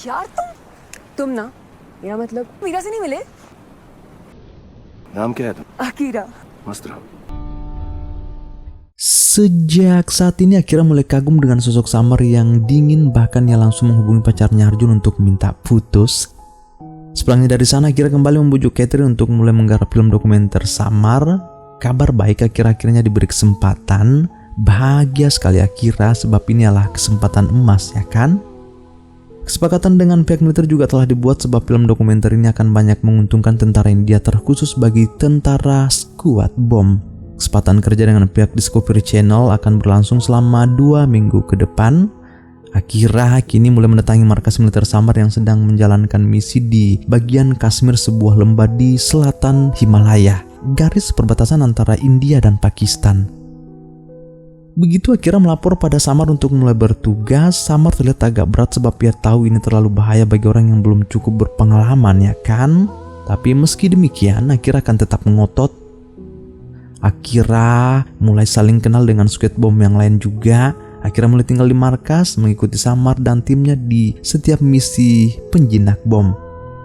यार तुम ना मेरा मतलब मीरा से नहीं मिले? नाम क्या है तुम? Akira. मस्त रहो. Sejak saat ini Akira mulai kagum dengan sosok Samar yang dingin, bahkan ia langsung menghubungi pacarnya Arjun untuk minta putus. Sepulangnya dari sana Akira kembali membujuk Catherine untuk mulai menggarap film dokumenter Samar. Kabar baik akhir-akhirnya diberi kesempatan. Bahagia sekali Akira sebab ini adalah kesempatan emas, ya kan? Kesepakatan dengan pihak militer juga telah dibuat sebab film dokumenter ini akan banyak menguntungkan tentara India, terkhusus bagi tentara Squad Bomb. Kesempatan kerja dengan pihak Discovery Channel akan berlangsung selama 2 minggu ke depan. Akira kini mulai mendatangi markas militer Samar yang sedang menjalankan misi di bagian Kashmir, sebuah lembah di selatan Himalaya, garis perbatasan antara India dan Pakistan. Begitu Akira melapor pada Samar untuk mulai bertugas, Samar terlihat agak berat sebab ia tahu ini terlalu bahaya bagi orang yang belum cukup berpengalaman, ya kan? Tapi meski demikian, Akira akan tetap mengotot. Akira mulai saling kenal dengan Squad Bomb yang lain juga. Akira mulai tinggal di markas, mengikuti Samar dan timnya di setiap misi penjinak bom.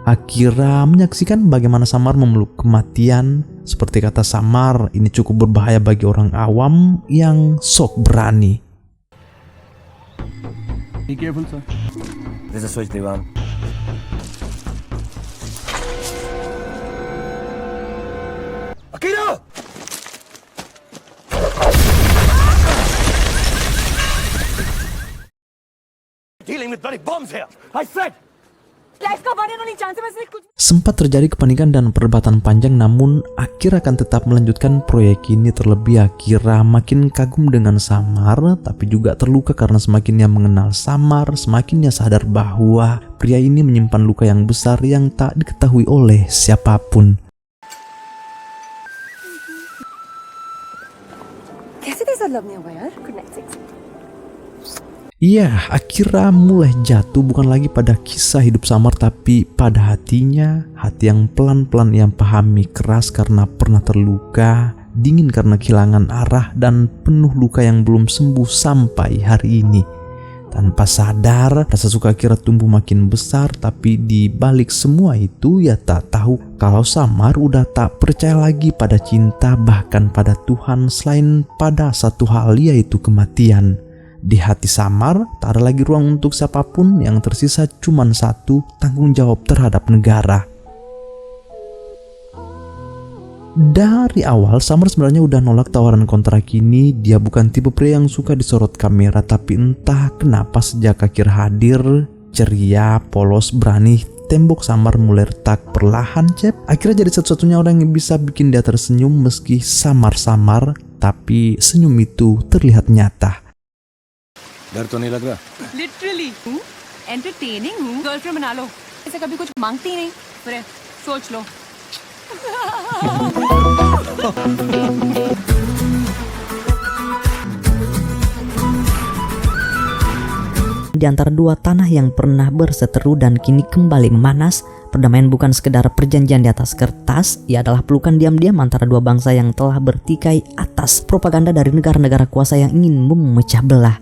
Akira menyaksikan bagaimana Samar memeluk kematian. Seperti kata Samar, ini cukup berbahaya bagi orang awam yang sok berani. Be careful, sir. This is Switch Diwan. Akira! Dealing with bloody bombs here. I said. Life का बढ़ने वाली chance में से कुछ. Sempat terjadi kepanikan dan perdebatan panjang, namun Akira akan tetap melanjutkan proyek ini. Terlebih Akira makin kagum dengan Samar, tapi juga terluka karena semakin ia mengenal Samar, semakin ia sadar bahwa pria ini menyimpan luka yang besar yang tak diketahui oleh siapapun. कैसे तेरे साथ लव नहीं होगा यार? Good night, sex. Iya, Akira mulai jatuh bukan lagi pada kisah hidup Samar, tapi pada hatinya. Hati yang pelan-pelan ia pahami, keras karena pernah terluka, dingin karena kehilangan arah, dan penuh luka yang belum sembuh sampai hari ini. Tanpa sadar, rasa suka Akira tumbuh makin besar, tapi di balik semua itu ia tak tahu kalau Samar udah tak percaya lagi pada cinta, bahkan pada Tuhan, selain pada satu hal, yaitu kematian. Di hati Samar tak ada lagi ruang untuk siapapun, yang tersisa cuma satu, tanggung jawab terhadap negara. Dari awal Samar sebenarnya udah nolak tawaran kontrak ini. Dia bukan tipe pria yang suka disorot kamera, tapi entah kenapa sejak Akira hadir, ceria, polos, berani, tembok Samar mulai retak perlahan. Akhirnya jadi satu-satunya orang yang bisa bikin dia tersenyum meski samar-samar, tapi senyum itu terlihat nyata. डर तो नहीं लग रहा? Literally. Entertaining हूँ. Girlfriend बना लो. ऐसे कभी कुछ मांगती ही नहीं. फिर सोच लो. Di antara dua tanah yang pernah berseteru dan kini kembali memanas, perdamaian bukan sekedar perjanjian di atas kertas, ia adalah pelukan diam-diam antara dua bangsa yang telah bertikai atas propaganda dari negara-negara kuasa yang ingin memecah belah.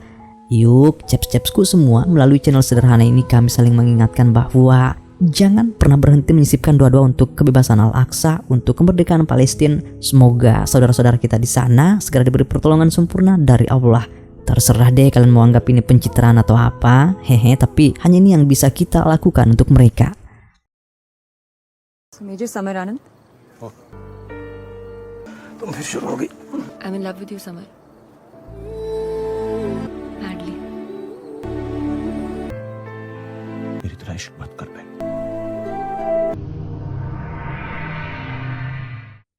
Yuk, ceps-cepsku semua, melalui channel sederhana ini kami saling mengingatkan bahwa jangan pernah berhenti menyisipkan doa-doa untuk kebebasan Al-Aqsa, untuk kemerdekaan Palestina. Semoga saudara-saudara kita di sana segera diberi pertolongan sempurna dari Allah. Terserah deh kalian mau anggap ini pencitraan atau apa, tapi hanya ini yang bisa kita lakukan untuk mereka. Major Samar Anand. तुम फिर शुरू हो गई. I'm in love with you, Samar. Madly. मेरी तरह इश्क मत कर बे.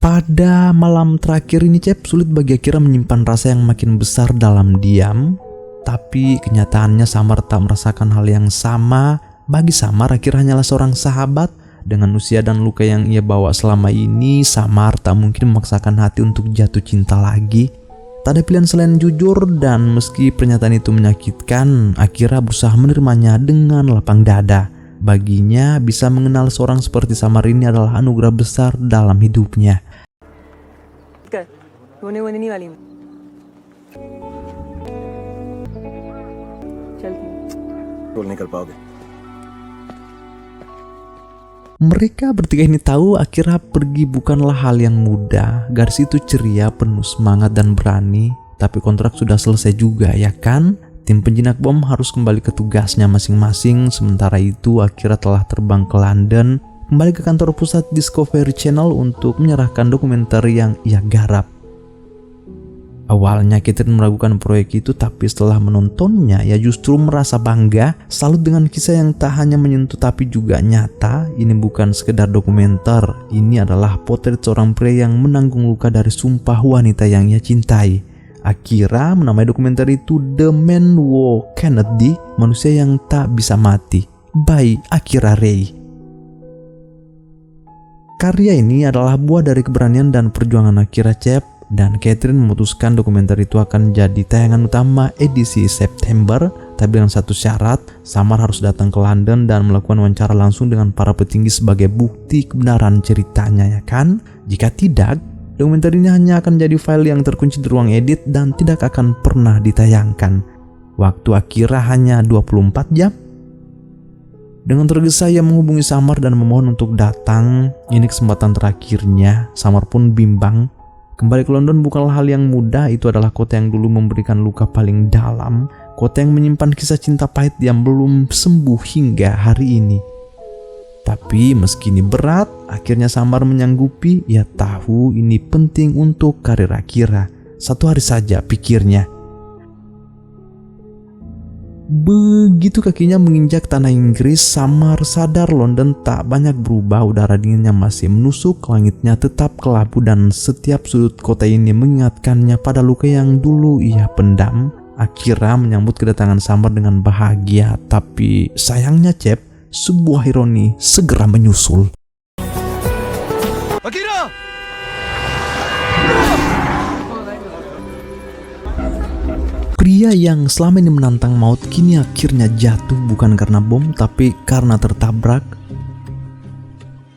Pada malam terakhir ini sulit bagi Akira menyimpan rasa yang makin besar dalam diam. Tapi kenyataannya Samar tak merasakan hal yang sama. Bagi Samar, Akira hanyalah seorang sahabat. Dengan usia dan luka yang ia bawa selama ini, Samar tak mungkin memaksakan hati untuk jatuh cinta lagi. Tak ada pilihan selain jujur, dan meski pernyataan itu menyakitkan, Akira berusaha menerimanya dengan lapang dada. Baginya, bisa mengenal seorang seperti Samar ini adalah anugerah besar dalam hidupnya. रोने वोने नहीं वाली मैं. चल. रोल नहीं कर पाओगे. Mereka bertiga ini tahu Akira pergi bukanlah hal yang mudah. Gadis itu ceria, penuh semangat dan berani. Tapi kontrak sudah selesai juga, ya kan? Tim penjinak bom harus kembali ke tugasnya masing-masing. Sementara itu Akira telah terbang ke London, kembali ke kantor pusat Discovery Channel untuk menyerahkan dokumenter yang ia garap. Awalnya Catherine meragukan proyek itu, tapi setelah menontonnya ia justru merasa bangga. Salut dengan kisah yang tak hanya menyentuh tapi juga nyata. Ini bukan sekedar dokumenter, ini adalah potret seorang pria yang menanggung luka dari sumpah wanita yang ia cintai. Akira menamai dokumenter itu The Man Who Cannot Die, manusia yang tak bisa mati, by Akira Rei. Karya ini adalah buah dari keberanian dan perjuangan Akira, Cep. Dan Catherine memutuskan dokumenter itu akan jadi tayangan utama edisi September, tapi dengan satu syarat, Samar harus datang ke London dan melakukan wawancara langsung dengan para petinggi sebagai bukti kebenaran ceritanya, ya kan? Jika tidak, dokumenter ini hanya akan jadi file yang terkunci di ruang edit dan tidak akan pernah ditayangkan. Waktu Akira hanya 24 jam. Dengan tergesa ia menghubungi Samar dan memohon untuk datang. Ini kesempatan terakhirnya. Samar pun bimbang. Kembali ke London bukanlah hal yang mudah. Itu adalah kota yang dulu memberikan luka paling dalam, kota yang menyimpan kisah cinta pahit yang belum sembuh hingga hari ini. Tapi meski ini berat, akhirnya Samar menyanggupi. Ia tahu ini penting untuk karir Akira. Satu hari saja, pikirnya. Begitu kakinya menginjak tanah Inggris, Samar sadar London tak banyak berubah. Udara dinginnya masih menusuk, langitnya tetap kelabu, dan setiap sudut kota ini mengingatkannya pada luka yang dulu ia pendam. Akira menyambut kedatangan Samar dengan bahagia, tapi sayangnya, Cep, sebuah ironi segera menyusul. Akira! Pria yang selama ini menantang maut kini akhirnya jatuh bukan karena bom tapi karena tertabrak.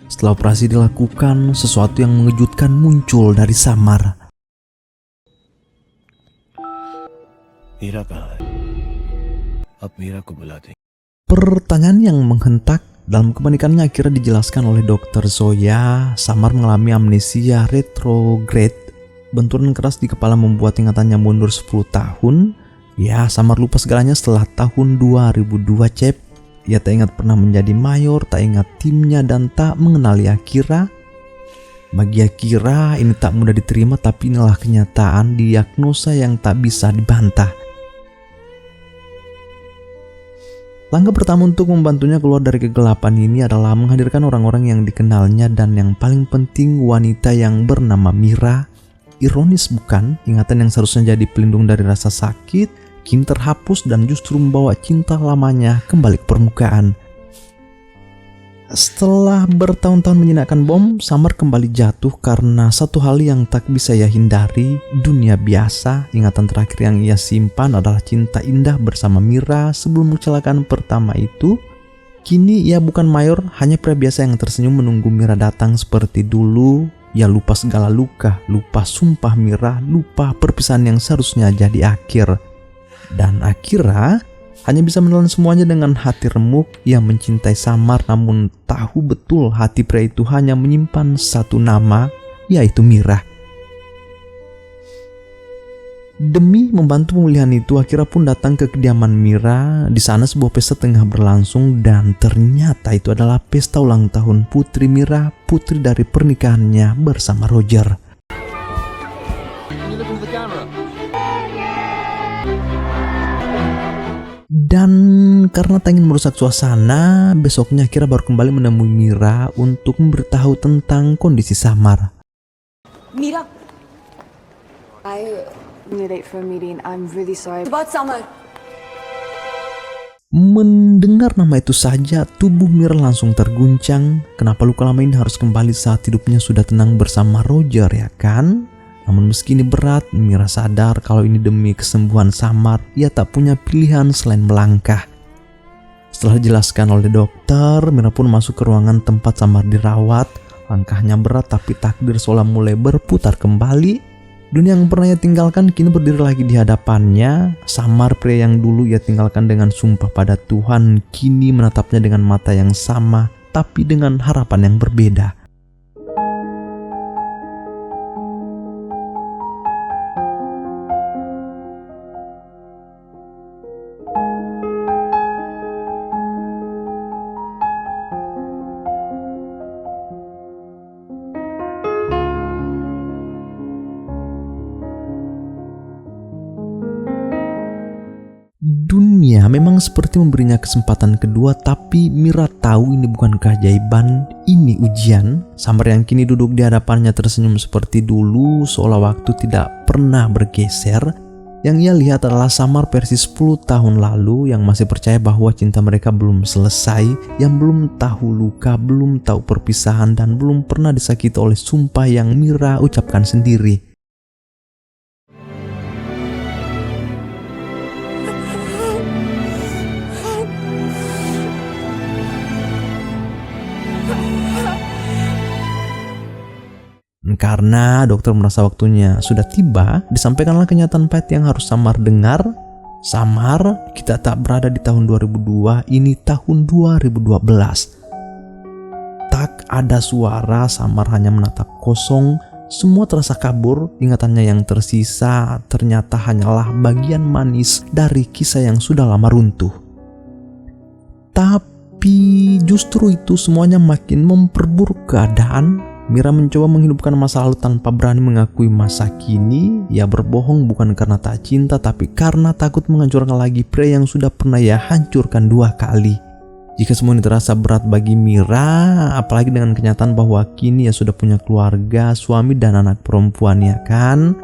Setelah operasi dilakukan, sesuatu yang mengejutkan muncul dari Samar. Meera कहाँ है? अब मीरा को बुला दे. Pertanyaan yang menghentak. Dalam kepanikannya akhirnya dijelaskan oleh Dr. Zoya, Samar mengalami amnesia retrograde. Benturan keras di kepala membuat ingatannya mundur 10 tahun. Ya, Samar lupa segalanya setelah tahun 2002, Cep. Ia tak ingat pernah menjadi mayor, tak ingat timnya, dan tak mengenali Akira. Bagi Akira, ini tak mudah diterima, tapi inilah kenyataan, diagnosa yang tak bisa dibantah. Langkah pertama untuk membantunya keluar dari kegelapan ini adalah menghadirkan orang-orang yang dikenalnya dan yang paling penting wanita yang bernama Mira. Ironis bukan? Ingatan yang seharusnya jadi pelindung dari rasa sakit kini terhapus dan justru membawa cinta lamanya kembali ke permukaan. Setelah bertahun-tahun menjinakkan bom, Samar kembali jatuh karena satu hal yang tak bisa ia hindari, dunia biasa. Ingatan terakhir yang ia simpan adalah cinta indah bersama Mira sebelum kecelakaan pertama itu. Kini ia bukan mayor, hanya pria biasa yang tersenyum menunggu Mira datang seperti dulu. Ia lupa segala luka, lupa sumpah Mira, lupa perpisahan yang seharusnya jadi akhir. Dan Akira hanya bisa menelan semuanya dengan hati remuk. Ia mencintai Samar namun tahu betul hati pria itu hanya menyimpan satu nama, yaitu Mira. Demi membantu pemulihan itu, Akira pun datang ke kediaman Mira. Di sana sebuah pesta tengah berlangsung dan ternyata itu adalah pesta ulang tahun putri Mira, putri dari pernikahannya bersama Roger. Dan karena tak ingin merusak suasana, besoknya Akira baru kembali menemui Mira untuk memberitahu tentang kondisi Samar. Mira, I'm late for a meeting. I'm really sorry about Samar. Mendengar nama itu saja, tubuh Mira langsung terguncang. Kenapa luka lama ini harus kembali saat hidupnya sudah tenang bersama Roger, ya kan? Namun meski ini berat, Mira sadar kalau ini demi kesembuhan Samar. Ia tak punya pilihan selain melangkah. Setelah dijelaskan oleh dokter, Mira pun masuk ke ruangan tempat Samar dirawat. Langkahnya berat tapi takdir seolah mulai berputar kembali. Dunia yang pernah ia tinggalkan kini berdiri lagi di hadapannya. Samar, pria yang dulu ia tinggalkan dengan sumpah pada Tuhan, kini menatapnya dengan mata yang sama. tapi dengan harapan yang berbeda. Dunia memang seperti memberinya kesempatan kedua, tapi Mira tahu ini bukan keajaiban, ini ujian. Samar yang kini duduk di hadapannya tersenyum seperti dulu, seolah waktu tidak pernah bergeser. Yang ia lihat adalah Samar versi 10 tahun lalu yang masih percaya bahwa cinta mereka belum selesai, yang belum tahu luka, belum tahu perpisahan, dan belum pernah disakiti oleh sumpah yang Mira ucapkan sendiri. Karena dokter merasa waktunya sudah tiba, disampaikanlah kenyataan pahit yang harus Samar dengar. Samar, kita tak berada di tahun 2002, ini tahun 2012. Tak ada suara, Samar hanya menatap kosong. Semua terasa kabur, ingatannya yang tersisa ternyata hanyalah bagian manis dari kisah yang sudah lama runtuh. Tapi justru itu semuanya makin memperburuk keadaan. Mira mencoba menghidupkan masa lalu tanpa berani mengakui masa kini. Ia berbohong bukan karena tak cinta, tapi karena takut menghancurkan lagi pria yang sudah pernah ia hancurkan 2 kali. Jika semua ini terasa berat bagi Mira, apalagi dengan kenyataan bahwa kini ia sudah punya keluarga, suami dan anak perempuan, ya kan?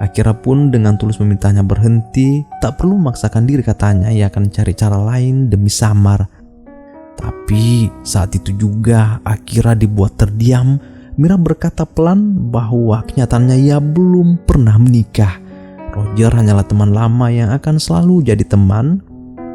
Akhirnya pun dengan tulus memintanya berhenti. Tak perlu memaksakan diri, katanya ia akan cari cara lain demi Samar. Tapi saat itu juga akhirnya dibuat terdiam. Mira berkata pelan bahwa kenyataannya ia belum pernah menikah. Roger hanyalah teman lama yang akan selalu jadi teman.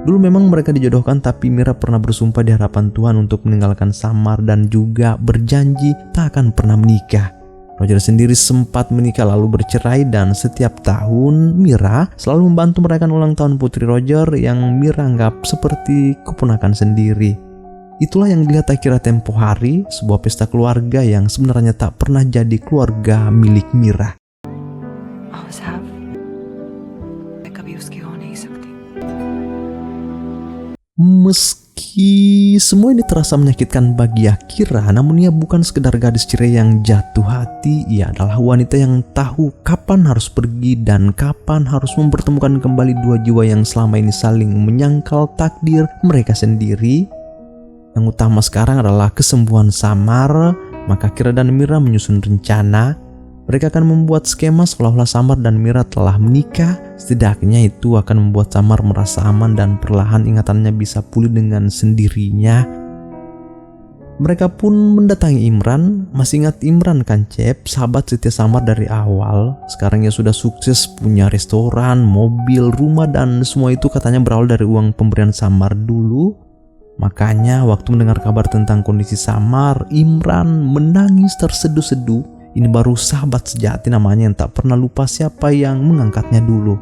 Dulu memang mereka dijodohkan, tapi Mira pernah bersumpah di hadapan Tuhan untuk meninggalkan Samar dan juga berjanji tak akan pernah menikah. Roger sendiri sempat menikah lalu bercerai, dan setiap tahun Mira selalu membantu merayakan ulang tahun putri Roger yang Mira anggap seperti keponakan sendiri. Itulah yang dilihat akhirnya tempo hari, sebuah pesta keluarga yang sebenarnya tak pernah jadi keluarga milik Mira. Meski semua ini terasa menyakitkan bagi Akira, namun ia bukan sekedar gadis cerai yang jatuh hati. Ia adalah wanita yang tahu kapan harus pergi dan kapan harus mempertemukan kembali 2 jiwa yang selama ini saling menyangkal takdir mereka sendiri. Yang utama sekarang adalah kesembuhan Samar. Maka Akira dan Mira menyusun rencana. Mereka akan membuat skema seolah-olah Samar dan Mira telah menikah. Setidaknya itu akan membuat Samar merasa aman dan perlahan ingatannya bisa pulih dengan sendirinya. Mereka pun mendatangi Imran. Masih ingat Imran kan, Cep? Sahabat setia Samar dari awal. Sekarang ia sudah sukses punya restoran, mobil, rumah, dan semua itu katanya berawal dari uang pemberian Samar dulu. Makanya waktu mendengar kabar tentang kondisi Samar, Imran menangis terseduh-seduh. Ini baru sahabat sejati namanya yang tak pernah lupa siapa yang mengangkatnya dulu.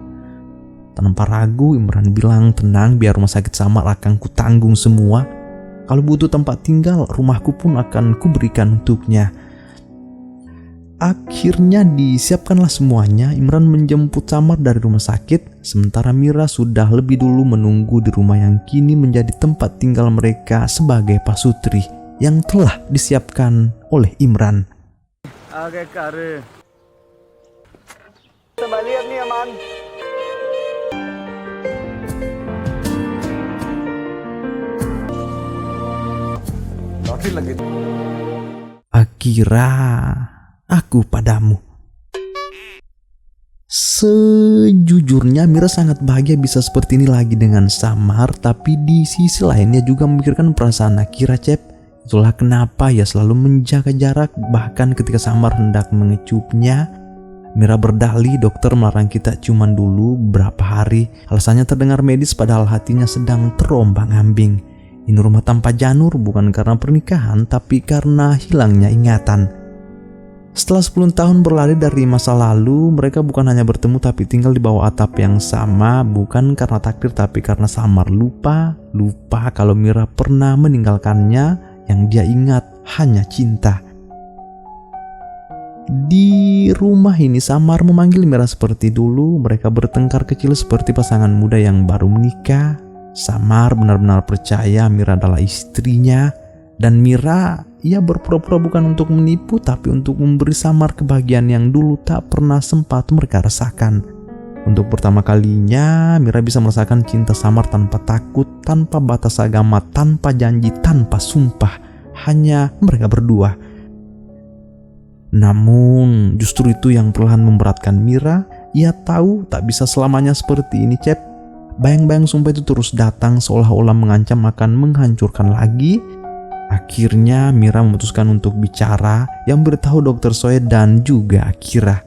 Tanpa ragu Imran bilang, tenang, biar rumah sakit Samar akan kutanggung semua. Kalau butuh tempat tinggal, rumahku pun akan kuberikan untuknya. Akhirnya disiapkanlah semuanya. Imran menjemput Samar dari rumah sakit, sementara Mira sudah lebih dulu menunggu di rumah yang kini menjadi tempat tinggal mereka sebagai pasutri yang telah disiapkan oleh Imran. आगे कर संभालिए अपनी अमान। लॉटरी लगी। Akira, aku padamu. Sejujurnya Mira sangat bahagia bisa seperti ini lagi dengan Samar, tapi di sisi lainnya juga memikirkan perasaan Akira, Cep. Itulah kenapa ia selalu menjaga jarak, bahkan ketika Samar hendak mengecupnya. Mira berdalih dokter melarang kita ciuman dulu berapa hari. Alasannya terdengar medis, padahal hatinya sedang terombang-ambing. Ini rumah tanpa janur bukan karena pernikahan, tapi karena hilangnya ingatan. Setelah 10 tahun berlari dari masa lalu, mereka bukan hanya bertemu tapi tinggal di bawah atap yang sama, bukan karena takdir tapi karena Samar lupa kalau Mira pernah meninggalkannya. yang dia ingat hanya cinta. Di rumah ini Samar memanggil Mira seperti dulu. Mereka bertengkar kecil seperti pasangan muda yang baru menikah. Samar benar-benar percaya Mira adalah istrinya. Dan Mira, ia berpura-pura bukan untuk menipu, tapi untuk memberi Samar kebahagiaan yang dulu tak pernah sempat mereka rasakan. Untuk pertama kalinya, Mira bisa merasakan cinta Samar tanpa takut, tanpa batas agama, tanpa janji, tanpa sumpah. Hanya mereka berdua. Namun, justru itu yang perlahan memberatkan Mira. Ia tahu tak bisa selamanya seperti ini, Cep. Bayang-bayang sumpah itu terus datang seolah-olah mengancam akan menghancurkan lagi. Akhirnya Mira memutuskan untuk bicara, yang beritahu Dr. Soe dan juga Akira.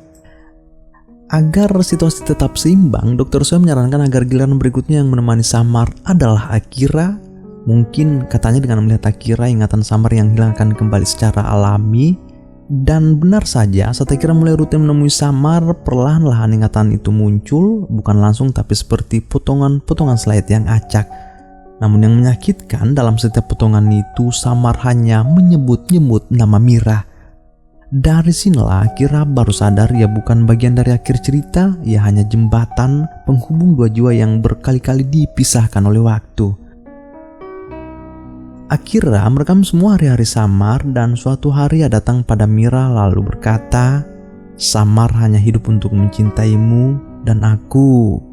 Agar situasi tetap seimbang, Dr. Soe menyarankan agar giliran berikutnya yang menemani Samar adalah Akira. Mungkin katanya dengan melihat Akira, ingatan Samar yang hilang akan kembali secara alami. Dan benar saja, saat Akira mulai rutin menemui Samar, perlahan-lahan ingatan itu muncul, bukan langsung tapi seperti potongan-potongan slide yang acak. Namun yang menyakitkan, dalam setiap potongan itu Samar hanya menyebut-nyebut nama Mira. Dari sinilah Akira baru sadar ia bukan bagian dari akhir cerita, ia hanya jembatan penghubung dua jiwa yang berkali-kali dipisahkan oleh waktu. Akira merekam semua hari-hari Samar dan suatu hari ia datang pada Mira lalu berkata, "Samar hanya hidup untuk mencintaimu dan aku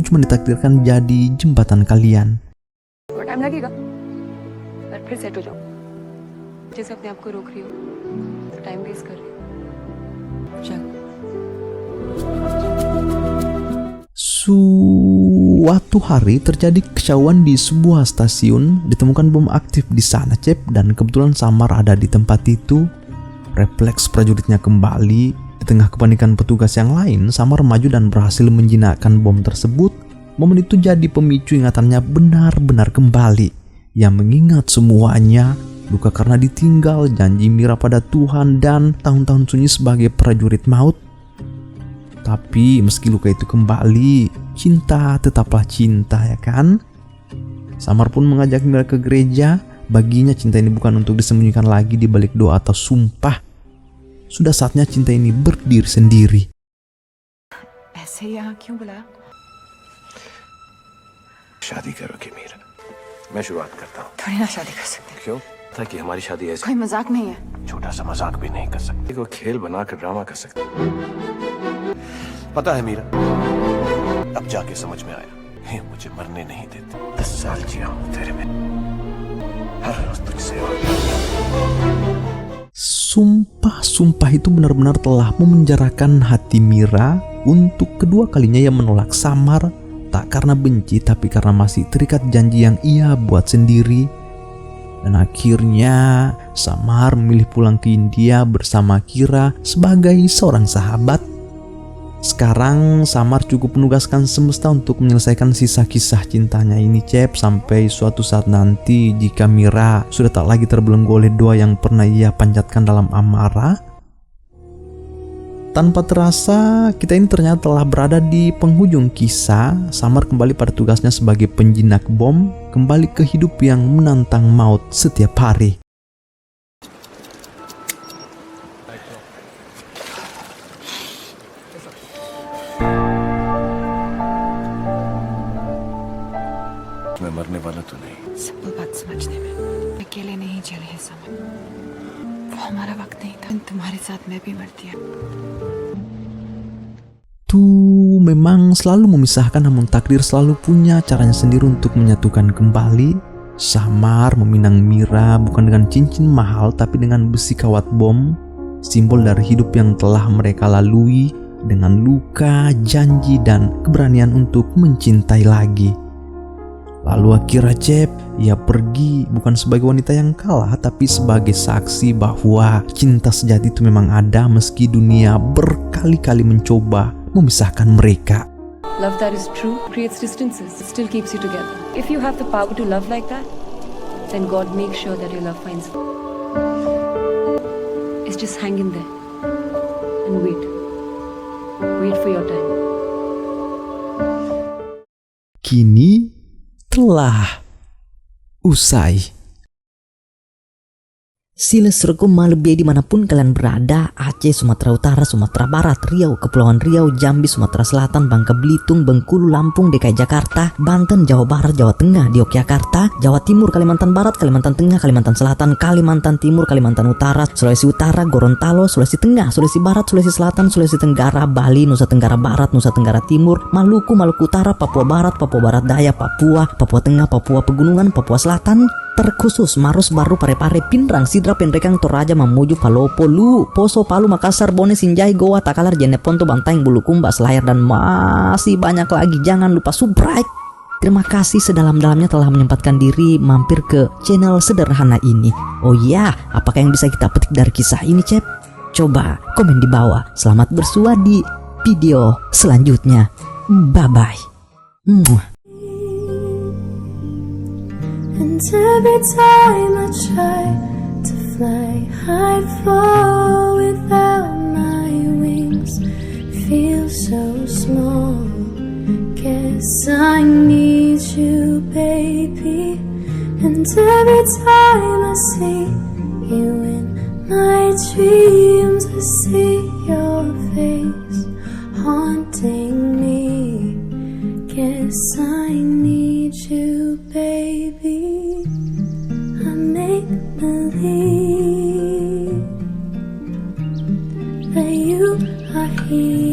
cuma ditakdirkan jadi jembatan kalian." Time लगेगा पर फिर सेट हो जाओ जैसे अपने आप को रोक रही हो टाइम वेस्ट कर रही हो चल Suatu hari terjadi kekacauan di sebuah stasiun, ditemukan bom aktif di sana, Cep, dan kebetulan Samar ada di tempat itu. Refleks prajuritnya kembali. Di tengah kepanikan petugas yang lain, Samar maju dan berhasil menjinakkan bom tersebut. Momen itu jadi pemicu ingatannya benar-benar kembali. Ia mengingat semuanya, luka karena ditinggal, janji Mira pada Tuhan, dan tahun-tahun sunyi sebagai prajurit maut. Tapi meski luka itu kembali, cinta tetaplah cinta, ya kan? Samar pun mengajak Mira ke gereja. Baginya cinta ini bukan untuk disembunyikan lagi di balik doa atau sumpah. Sudah saatnya cinta ini berdiri sendiri. ऐसे यहाँ क्यों बुलाया शादी करोगे मीरा? मैं शुरुआत करता हूँ। थोड़ी ना शादी कर सकते क्यों? ताकि हमारी शादी ऐसे कोई मजाक नहीं है छोटा सा मजाक भी नहीं कर सकते, को खेल बनाकर ड्रामा कर सकते। पता है मीरा, अब जाके समझ में आया, ये मुझे मरने नहीं देते। 10 साल जिया हूँ तेरे में, हर रोज तुझसे और Sumpah itu benar-benar telah memenjarakan hati Mira. Untuk kedua kalinya ia menolak Samar, tak karena benci tapi karena masih terikat janji yang ia buat sendiri. Dan akhirnya Samar memilih pulang ke India bersama Akira sebagai seorang sahabat. Sekarang Samar cukup menugaskan semesta untuk menyelesaikan sisa kisah cintanya ini, Cep, sampai suatu saat nanti jika Mira sudah tak lagi terbelenggu oleh doa yang pernah ia panjatkan dalam amarah. Tanpa terasa, kita ini ternyata telah berada di penghujung kisah. Samar kembali pada tugasnya sebagai penjinak bom, kembali ke hidup yang menantang maut setiap hari. मैं मरने वाला तो नहीं। सिंपल बात समझने में अकेले नहीं जी रहे समझ वो हमारा वक्त नहीं था तुम्हारे साथ मैं भी मरती है Itu memang selalu memisahkan, namun takdir selalu punya caranya sendiri untuk menyatukan kembali. Samar meminang Mira bukan dengan cincin mahal tapi dengan besi kawat bom, simbol dari hidup yang telah mereka lalui dengan luka, janji, dan keberanian untuk mencintai lagi. Lalu Akira, Cep, ia pergi bukan sebagai wanita yang kalah tapi sebagai saksi bahwa cinta sejati itu memang ada meski dunia berkali-kali mencoba memisahkan mereka. love that is true creates distances it still keeps you together if you have the power to love like that then God makes sure that your love finds it's just hang in there and wait for your time. Kini telah usai. Silesrekum malebie dimanapun kalian berada, Aceh, Sumatera Utara, Sumatera Barat, Riau, Kepulauan Riau, Jambi, Sumatera Selatan, Bangka Belitung, Bengkulu, Lampung, DKI Jakarta, Banten, Jawa Barat, Jawa Tengah, di Yogyakarta, Jawa Timur, Kalimantan Barat, Kalimantan Tengah, Kalimantan Selatan, Kalimantan Timur, Kalimantan Utara, Sulawesi Utara, Gorontalo, Sulawesi Tengah, Sulawesi Barat, Sulawesi Selatan, Sulawesi Tenggara, Bali, Nusa Tenggara Barat, Nusa Tenggara Timur, Maluku, Maluku Utara, Papua Barat, Papua Barat Daya, Papua, Papua Tengah, Papua Pegunungan, Papua Selatan, terkhusus Maros Baru, Parepare, Pinrang, Sidra, Penrekang, Toraja, Mamuju, Palopo, Lu, Poso, Palu, Makassar, Bone, Sinjai, Goa, Takalar, Jeneponto, Bantaeng, Bulukumba, Selayar, dan masih banyak lagi. Jangan lupa subscribe. Terima kasih sedalam-dalamnya telah menyempatkan diri mampir ke channel sederhana ini. Oh iya, apakah yang bisa kita petik dari kisah ini, Cep? Coba komen di bawah. Selamat bersua di video selanjutnya. Bye-bye. And every time I try to fly, I fall without my wings. Feel so small. Guess I need you, baby. And every time I see you in my dreams, I see your face haunting me. Guess I need you, baby. I make believe that you are here.